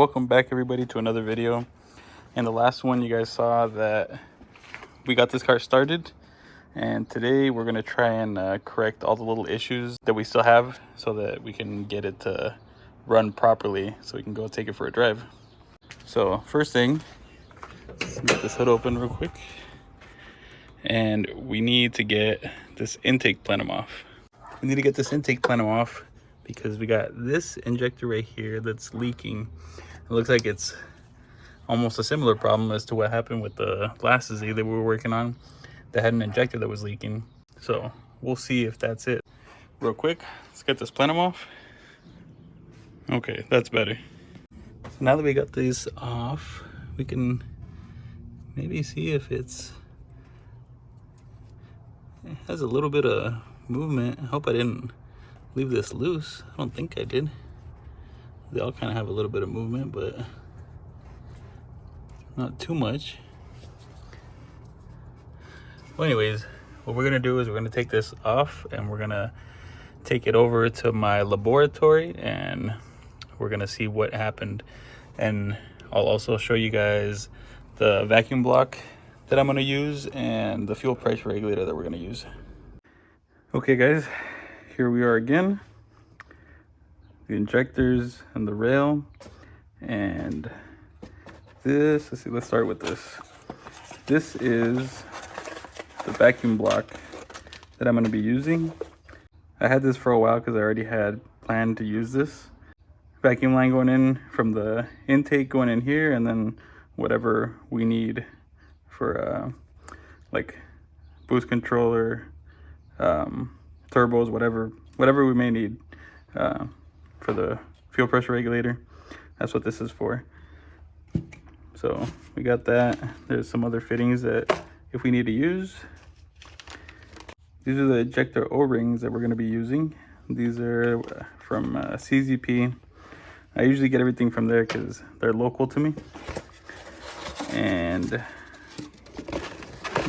Welcome back everybody to another video. In the last one you guys saw that we got this car started, and today we're going to try and correct all the little issues that we still have so that we can get it to run properly so we can go take it for a drive. So first thing, let's get this hood open real quick, and we need to get this intake plenum off. We need to get this intake plenum off because we got this injector right here that's leaking. It looks like it's almost a similar problem as to what happened with the last Z that we were working on that had an injector that was leaking. So we'll see if that's it. Real quick, let's get this plenum off. Okay, that's better. So now that we got these off, we can maybe see if it has a little bit of movement. I hope I didn't leave this loose. I don't think I did. They all kind of have a little bit of movement, but not too much. Well, anyways, what we're gonna do is we're gonna take this off and we're gonna take it over to my laboratory and we're gonna see what happened. And I'll also show you guys the vacuum block that I'm gonna use and the fuel pressure regulator that we're gonna use. Okay guys, here we are again. The injectors and the rail, and this, let's start with this. This is the vacuum block that I'm going to be using. I had this for a while because I already had planned to use this. Vacuum line going in from the intake going in here, and then whatever we need for like boost controller, turbos, whatever we may need for the fuel pressure regulator. That's what this is for. So we got that. There's some other fittings that if we need to use. These are the ejector O-rings that we're going to be using. These are from CZP. I usually get everything from there because they're local to me. And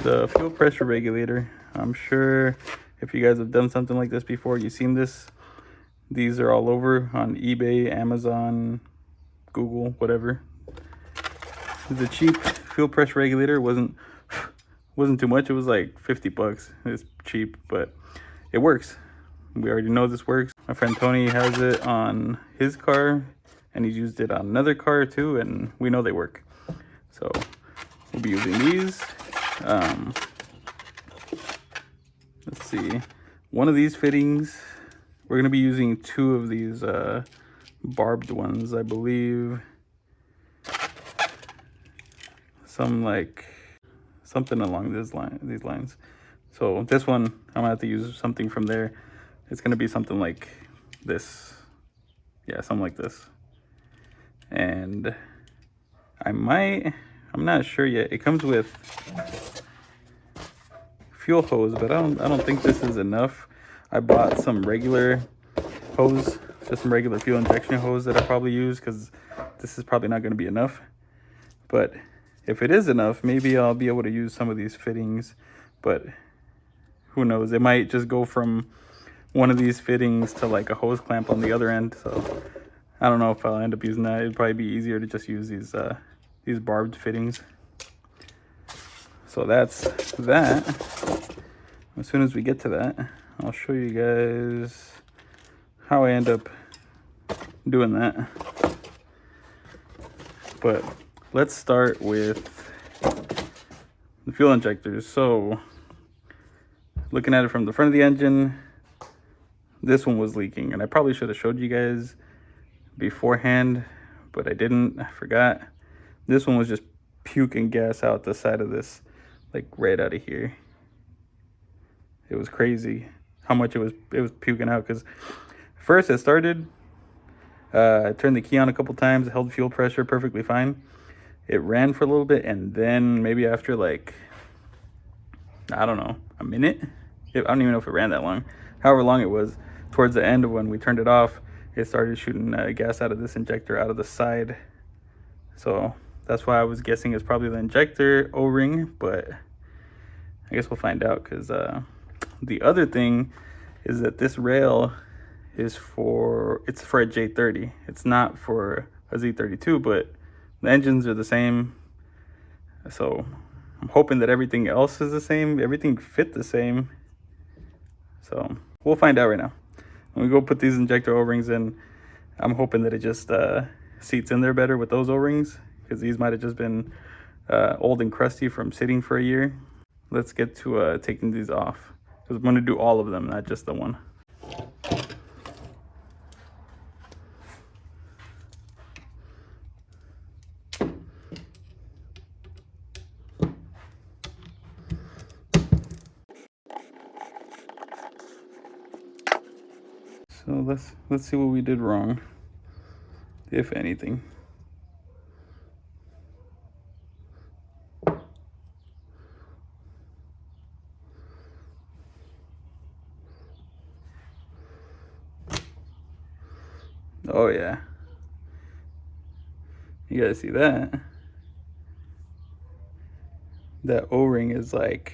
the fuel pressure regulator, I'm sure if you guys have done something like this before, you've seen this. These are all over on eBay, Amazon, Google, whatever. The cheap fuel pressure regulator wasn't too much. It was like 50 bucks. It's cheap, but it works. We already know this works. My friend Tony has it on his car and he's used it on another car too, and we know they work. So we'll be using these. Let's see. One of these fittings, we're going to be using two of these barbed ones, I believe. Something along these lines. So this one, I'm going to have to use something from there. It's going to be something like this. Yeah, something like this. And I'm not sure yet. It comes with fuel hose, but I don't think this is enough. I bought some regular hose, just some regular fuel injection hose that I probably use because this is probably not going to be enough. But if it is enough, maybe I'll be able to use some of these fittings, but who knows? It might just go from one of these fittings to like a hose clamp on the other end. So I don't know if I'll end up using that. It'd probably be easier to just use these barbed fittings. So that's that. As soon as we get to that, I'll show you guys how I end up doing that. But let's start with the fuel injectors. So looking at it from the front of the engine, this one was leaking, and I probably should have showed you guys beforehand, but I didn't. I forgot. This one was just puking gas out the side of this, like right out of here. It was crazy how much it was puking out, because first it started, I turned the key on a couple times, held fuel pressure perfectly fine. It ran for a little bit, and then maybe after like, I don't know, a minute? I don't even know if it ran that long. However long it was, towards the end of when we turned it off, it started shooting gas out of this injector out of the side. So that's why I was guessing it's probably the injector O-ring, but I guess we'll find out, because the other thing is that this rail is for a J30. It's not for a Z32, but the engines are the same. So I'm hoping that everything else is the same. Everything fit the same. So we'll find out right now. When we go put these injector O-rings in, I'm hoping that it just seats in there better with those O-rings, because these might have just been old and crusty from sitting for a year. Let's get to taking these off, because I'm going to do all of them, not just the one. So let's see what we did wrong, if anything. Oh yeah, you guys see that? That O-ring is like,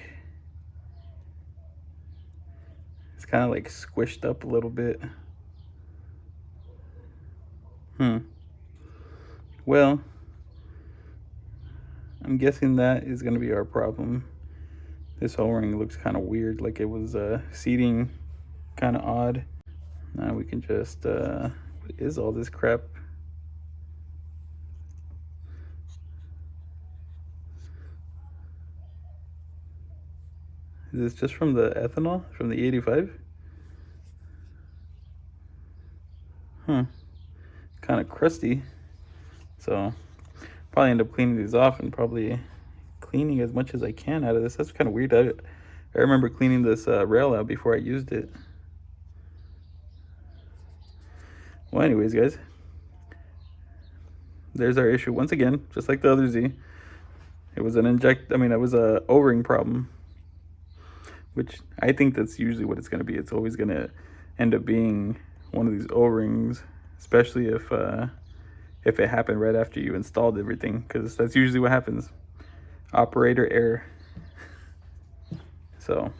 it's kind of like squished up a little bit. Well, I'm guessing that is going to be our problem. This O-ring looks kind of weird, like it was seating kind of odd. Now we can just, what is all this crap? Is this just from the ethanol, from the 85? Kind of crusty. So probably end up cleaning these off and probably cleaning as much as I can out of this. That's kind of weird. I remember cleaning this rail out before I used it. Well, anyways, guys, there's our issue once again, just like the other Z. It was it was a O-ring problem, which I think that's usually what it's going to be. It's always going to end up being one of these O-rings, especially if it happened right after you installed everything, because that's usually what happens. Operator error. So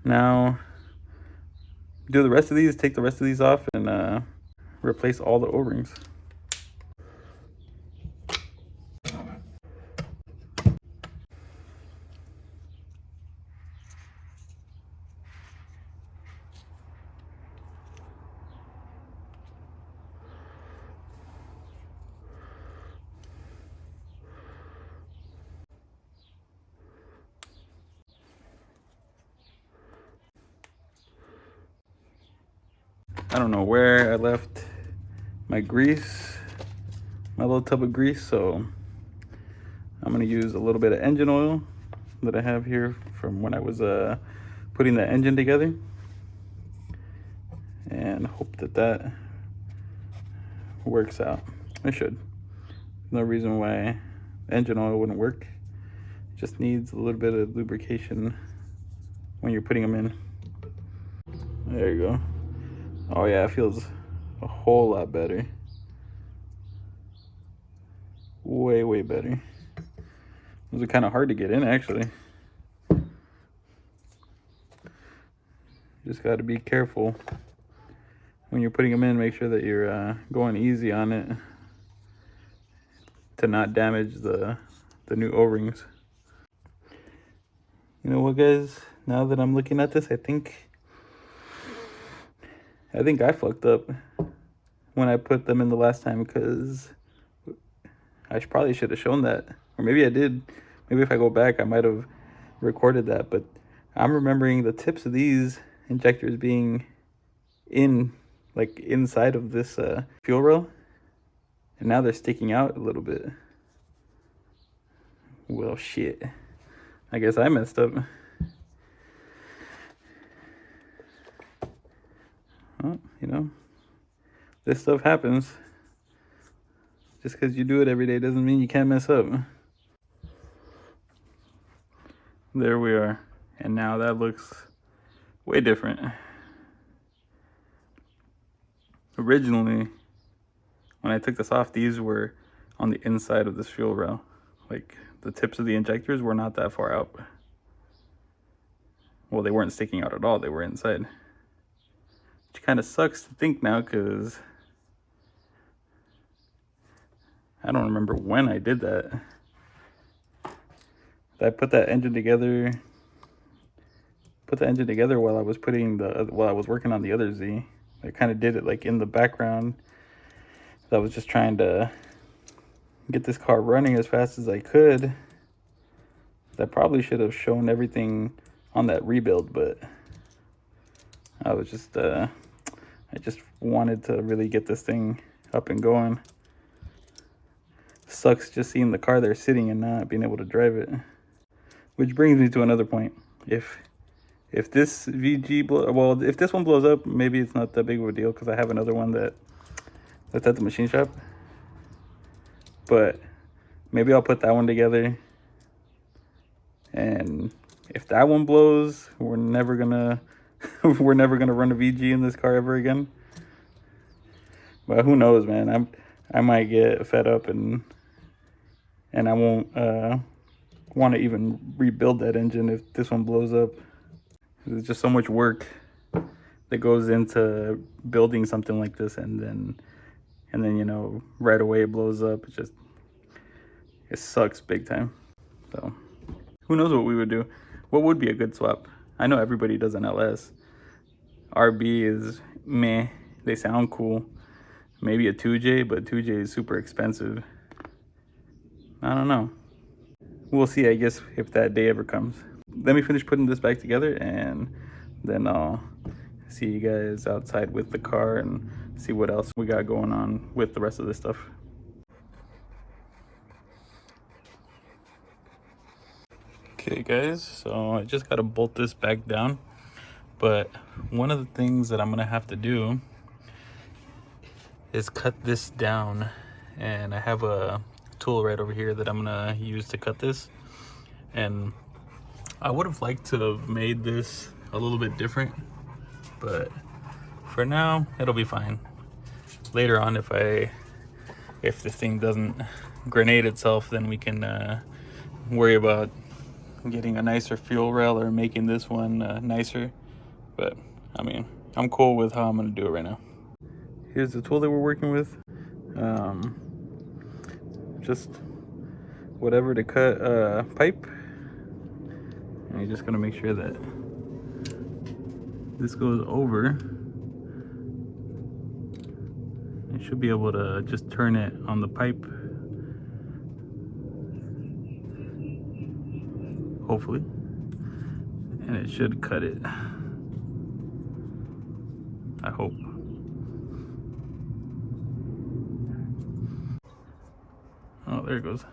now do the rest of these, take the rest of these off, and replace all the O-rings. I don't know where I left my grease, my little tub of grease, so I'm gonna use a little bit of engine oil that I have here from when I was putting the engine together, and hope that works out. It should. No reason why engine oil wouldn't work. It just needs a little bit of lubrication when you're putting them in. There you go. Oh yeah, it feels a whole lot better. Way better. Those are kind of hard to get in, actually. Just got to be careful when you're putting them in. Make sure that you're going easy on it to not damage the new O-rings. You know what, guys? Now that I'm looking at this, I think I fucked up when I put them in the last time, because I probably should have shown that. Or maybe I did. Maybe if I go back, I might have recorded that. But I'm remembering the tips of these injectors being inside of this fuel rail. And now they're sticking out a little bit. Well, shit. I guess I messed up. Well, you know, this stuff happens. Just because you do it every day doesn't mean you can't mess up. There we are. And now that looks way different. Originally, when I took this off, these were on the inside of this fuel rail. Like, the tips of the injectors were not that far out. Well, they weren't sticking out at all. They were inside. Which kind of sucks to think now, because I don't remember when I did that. I put that engine together. Put the engine together while I was working on the other Z. I kind of did it like in the background. I was just trying to get this car running as fast as I could. I probably should have shown everything on that rebuild, but I was just I just wanted to really get this thing up and going. Sucks just seeing the car there sitting and not being able to drive it. Which brings me to another point. If this if this one blows up, maybe it's not that big of a deal because I have another one that's at the machine shop. But maybe I'll put that one together. And if that one blows, we're never gonna run a VG in this car ever again. But who knows, man? I might get fed up and I won't want to even rebuild that engine if this one blows up. There's just so much work that goes into building something like this, and then you know, right away it blows up. It sucks big time. So who knows what we would do? What would be a good swap? I know everybody does an LS. RB is meh. They sound cool. Maybe a 2J, but 2J is super expensive. I don't know. We'll see, I guess, if that day ever comes. Let me finish putting this back together, and then I'll see you guys outside with the car and see what else we got going on with the rest of this stuff. Okay guys, so I just gotta bolt this back down, but one of the things that I'm gonna have to do is cut this down, and I have a tool right over here that I'm gonna use to cut this. And I would have liked to have made this a little bit different, but for now it'll be fine. Later on, if this thing doesn't grenade itself, then we can worry about getting a nicer fuel rail or making this one nicer. But I mean, I'm cool with how I'm gonna do it right now. Here's the tool that we're working with. Just whatever to cut pipe. And you're just gonna make sure that this goes over. You should be able to just turn it on the pipe. Hopefully. And it should cut it. I hope. Oh, there it goes.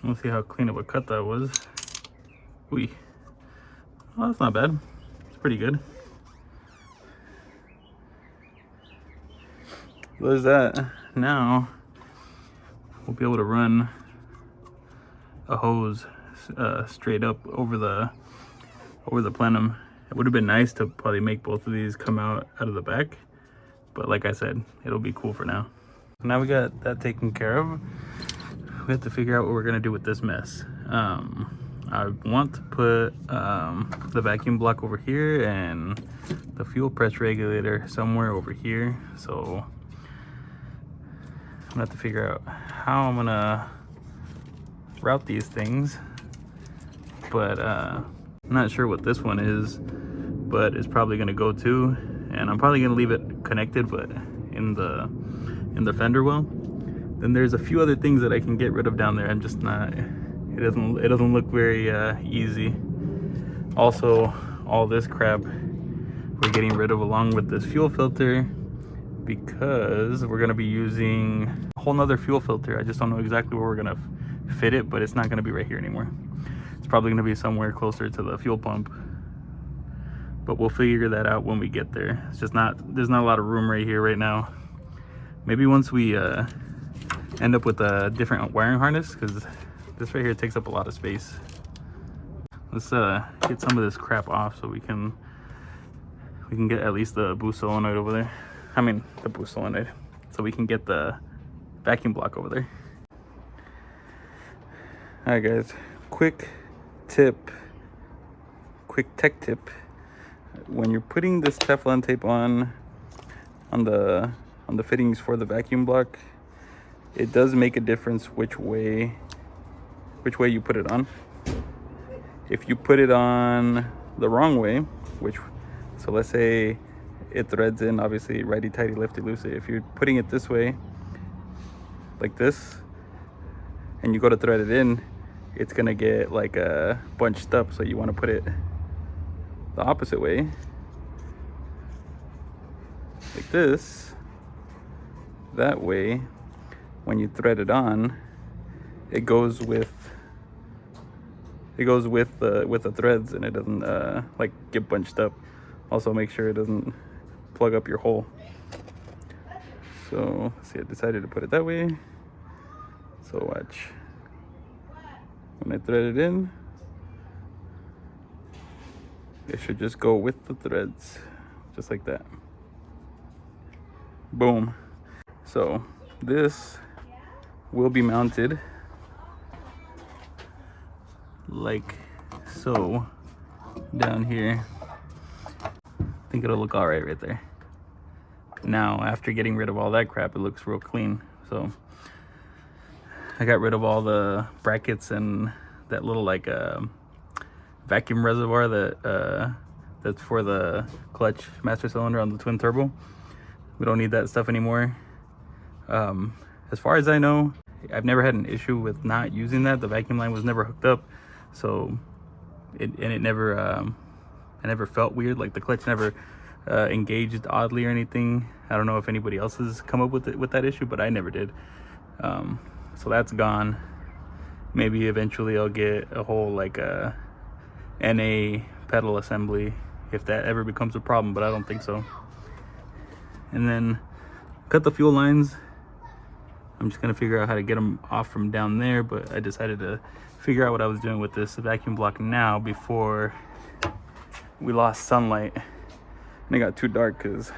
Let's see how clean of a cut that was. Ooh. Oh, that's not bad. It's pretty good. There's that. Now we'll be able to run a hose straight up over the plenum. It would have been nice to probably make both of these come out of the back, but like I said, it'll be cool for now. Now we got that taken care of. We have to figure out what we're gonna do with this mess. I want to put the vacuum block over here and the fuel press regulator somewhere over here. So I'm gonna have to figure out how I'm gonna route these things, but I'm not sure what this one is, but it's probably gonna go to, and I'm probably gonna leave it connected, but in the fender well. Then there's a few other things that I can get rid of down there. I'm just not, it doesn't look very easy. Also, all this crap we're getting rid of along with this fuel filter, because we're gonna be using a whole nother fuel filter. I just don't know exactly where we're gonna fit it, but it's not gonna be right here anymore. It's probably gonna be somewhere closer to the fuel pump, but we'll figure that out when we get there. It's just there's not a lot of room right here right now. Maybe once we end up with a different wiring harness, because this right here takes up a lot of space. Let's get some of this crap off so we can get at least the boost solenoid over there. I mean the boost solenoid, so we can get the vacuum block over there. All right guys, quick tech tip. When you're putting this Teflon tape on on the fittings for the vacuum block, it does make a difference which way you put it on. If you put it on the wrong way, so let's say it threads in, obviously righty tighty, lefty loosey. If you're putting it this way, like this, and you go to thread it in, it's gonna get like bunched up. So you want to put it the opposite way, like this. That way, when you thread it on, it goes with the threads, and it doesn't like get bunched up. Also, make sure it doesn't plug up your hole. So let's see, I decided to put it that way. So watch, when I thread it in, it should just go with the threads, just like that. Boom. So this will be mounted like so down here. I think it'll look all right there. Now, after getting rid of all that crap, it looks real clean. So I got rid of all the brackets and that little like vacuum reservoir that's for the clutch master cylinder on the twin turbo. We don't need that stuff anymore. As far as I know, I've never had an issue with not using that. The vacuum line was never hooked up, so it never felt weird. Like the clutch never engaged oddly or anything. I don't know if anybody else has come up with that issue, but I never did. So that's gone. Maybe eventually I'll get a whole like NA pedal assembly if that ever becomes a problem, but I don't think so. And then cut the fuel lines. I'm just gonna figure out how to get them off from down there, but I decided to figure out what I was doing with this vacuum block now before we lost sunlight and it got too dark, because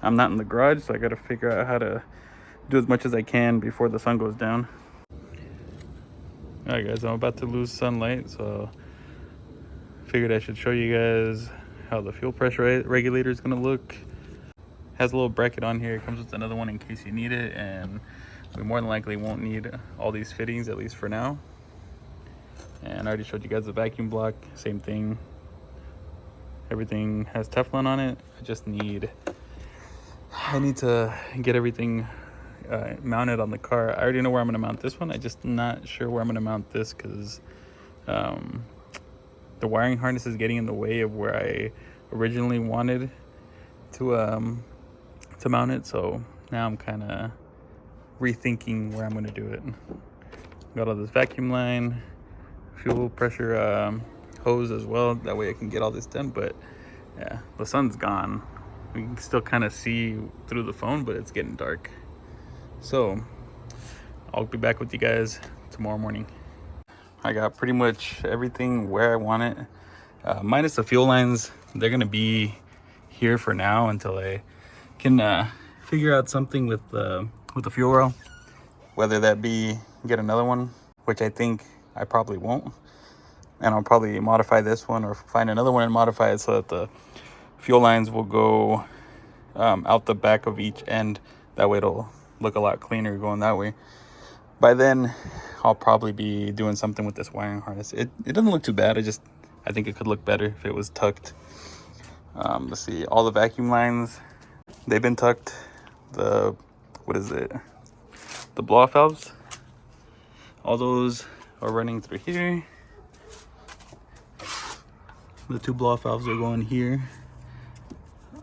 I'm not in the garage, so I gotta figure out how to do as much as I can before the sun goes down. Alright guys, I'm about to lose sunlight, so figured I should show you guys how the fuel pressure regulator is gonna look. Has a little bracket on here. It comes with another one in case you need it, and we more than likely won't need all these fittings, at least for now. And I already showed you guys the vacuum block, same thing. Everything has Teflon on it. I need to get everything mounted on the car. I already know where I'm gonna mount this one. I'm just not sure where I'm gonna mount this, because the wiring harness is getting in the way of where I originally wanted to mount it. So now I'm kind of rethinking where I'm going to do it. Got all this vacuum line, fuel pressure hose as well. That way I can get all this done. But yeah, the sun's gone. We can still kind of see through the phone, but it's getting dark. So I'll be back with you guys tomorrow morning. I got pretty much everything where I want it, minus the fuel lines. They're going to be here for now until I can figure out something with the fuel rail, whether that be get another one, which I think I probably won't, and I'll probably modify this one or find another one and modify it so that the fuel lines will go out the back of each end. That way it'll look a lot cleaner going that way. By then I'll probably be doing something with this wiring harness. It doesn't look too bad. I think it could look better if it was tucked. Let's see, all the vacuum lines, they've been tucked. The blow-off valves, all those are running through here. The two blow-off valves are going here.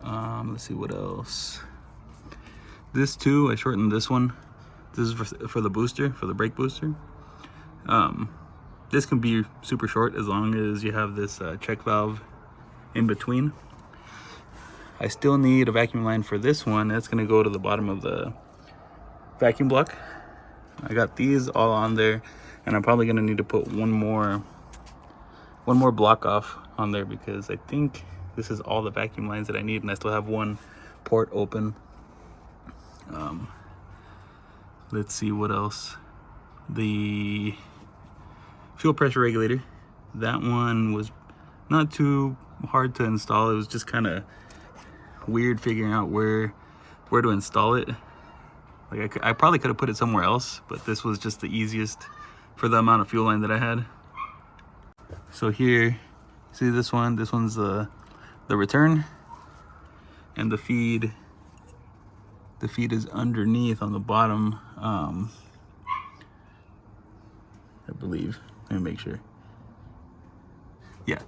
Let's see what else. This too, I shortened this one. This is for the booster, for the brake booster. This can be super short as long as you have this check valve in between. I still need a vacuum line for this one. That's gonna go to the bottom of the vacuum block. I got these all on there, and I'm probably gonna need to put one more block off on there, because I think this is all the vacuum lines that I need, and I still have one port open. Let's see what else. The fuel pressure regulator, that one was not too hard to install. It was just kind of weird figuring out where where to install it. Like I probably could have put it somewhere else, but this was just the easiest for the amount of fuel line that I had. So here, see this one? This one's the return, and the feed. The feed is underneath on the bottom. I believe. Let me make sure. Yeah.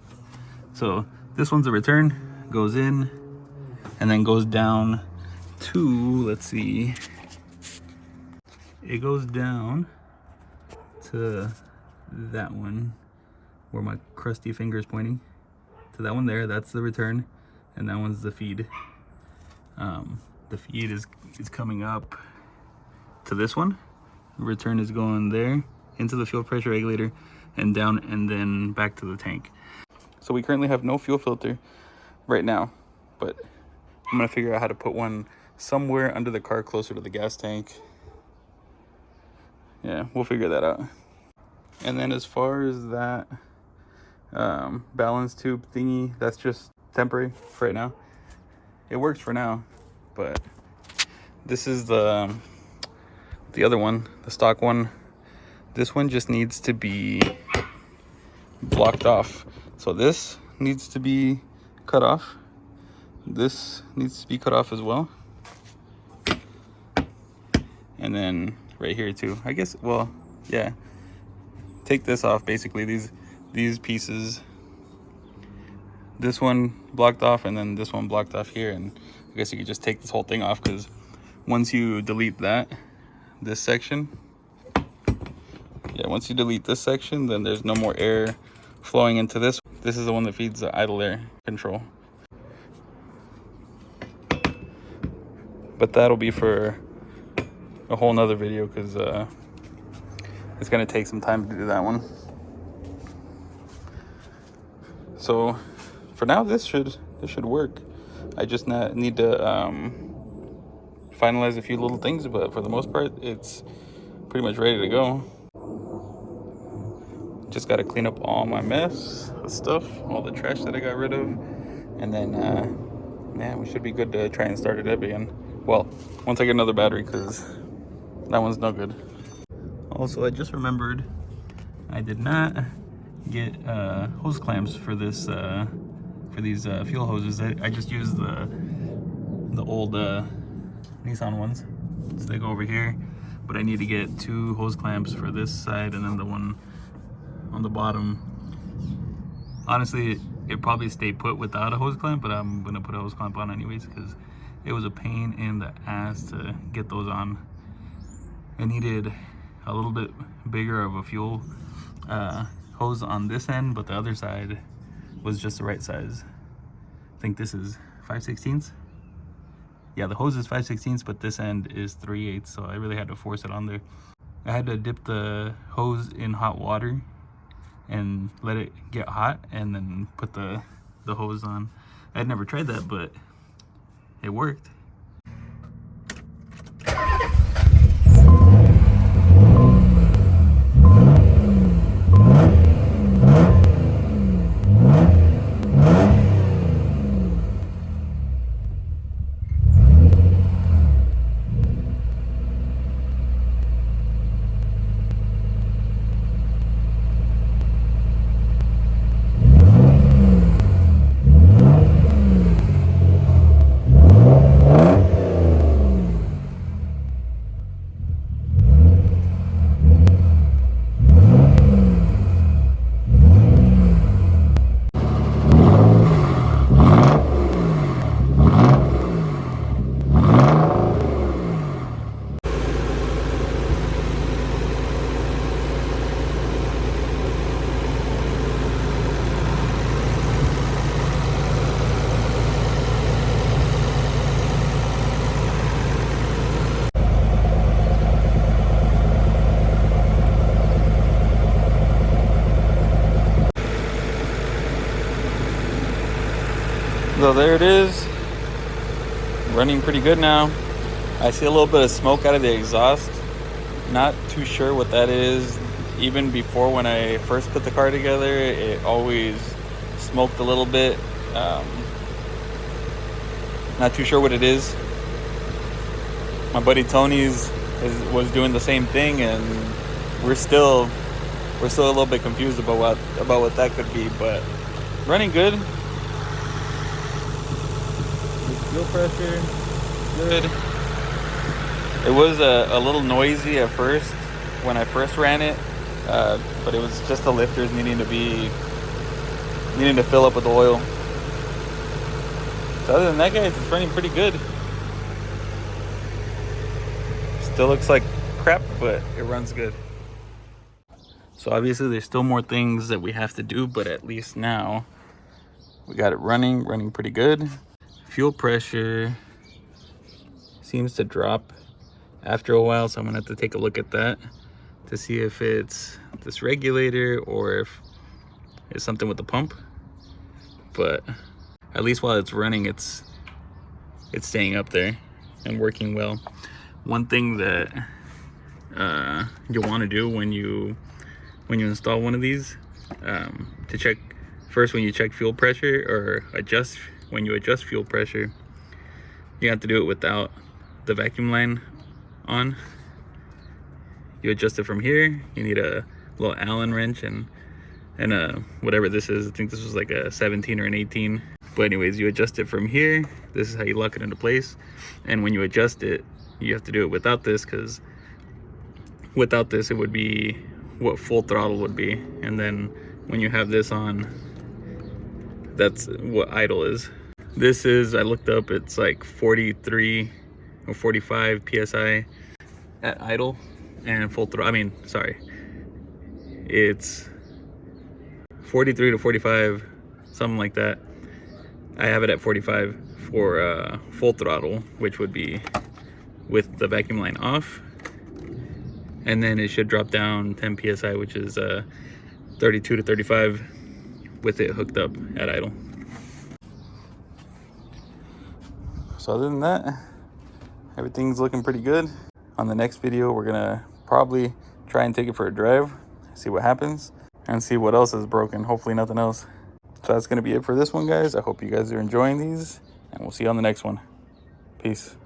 So this one's the return, goes in, and then goes down to, let's see. It goes down to that one where my crusty finger is pointing. To that one there, that's the return, and that one's the feed. The feed is coming up to this one. The return is going there into the fuel pressure regulator and down and then back to the tank. So we currently have no fuel filter right now, but I'm gonna figure out how to put one somewhere under the car closer to the gas tank. Yeah, we'll figure that out. And then as far as that balance tube thingy, that's just temporary for right now. It works for now, but this is the other one, the stock one. This one just needs to be blocked off. So this needs to be cut off. This needs to be cut off as well. And then right here too, I guess. Well, yeah, take this off. Basically these pieces, this one blocked off and then this one blocked off here, and I guess you could just take this whole thing off, because once you delete this section, yeah, once you delete this section, then there's no more air flowing into this. This is the one that feeds the idle air control. But that'll be for a whole nother video, because it's gonna take some time to do that one. So for now, this should work. I just need to finalize a few little things, but for the most part, it's pretty much ready to go. Just got to clean up all my mess, the stuff, all the trash that I got rid of, and then yeah, we should be good to try and start it up again. Well, once I get another battery, because that one's no good. Also, I just remembered I did not get hose clamps for this for these fuel hoses. I just used the old Nissan ones, so they go over here, but I need to get 2 hose clamps for this side and then the one on the bottom. Honestly, it probably stay put without a hose clamp, but I'm gonna put a hose clamp on anyways, because it was a pain in the ass to get those on. I needed a little bit bigger of a fuel hose on this end, but the other side was just the right size. I think this is 5/16. Yeah, the hose is 5/16, but this end is 3/8, so I really had to force it on there. I had to dip the hose in hot water and let it get hot and then put the hose on. I'd never tried that, but it worked. So there it is, running pretty good now. I see a little bit of smoke out of the exhaust. Not too sure what that is. Even before, when I first put the car together, it always smoked a little bit. Not too sure what it is. My buddy Tony's was doing the same thing, and we're still a little bit confused about what that could be, but running good. Fuel pressure, good. It was a little noisy at first when I first ran it, but it was just the lifters needing to fill up with oil. So other than that, guys, it's running pretty good. Still looks like crap, but it runs good. So obviously there's still more things that we have to do, but at least now we got it running pretty good. Fuel pressure seems to drop after a while, so I'm gonna have to take a look at that to see if it's this regulator or if it's something with the pump. But at least while it's running, it's staying up there and working well. One thing that you'll want to do when you install one of these, to check first when you check fuel pressure or when you adjust fuel pressure, you have to do it without the vacuum line on. You adjust it from here. You need a little Allen wrench and whatever this is. I think this was like a 17 or an 18. But anyways, you adjust it from here. This is how you lock it into place. And when you adjust it, you have to do it without this, because without this it would be what full throttle would be, and then when you have this on, that's what idle is. This is, I looked up, it's like 43 or 45 psi at idle, and full throttle, it's 43 to 45, something like that. I have it at 45 for full throttle, which would be with the vacuum line off, and then it should drop down 10 psi, which is 32 to 35 with it hooked up at idle. So other than that, everything's looking pretty good. On the next video, we're gonna probably try and take it for a drive, see what happens, and see what else is broken. Hopefully nothing else. So that's gonna be it for this one, guys. I hope you guys are enjoying these, and we'll see you on the next one. Peace.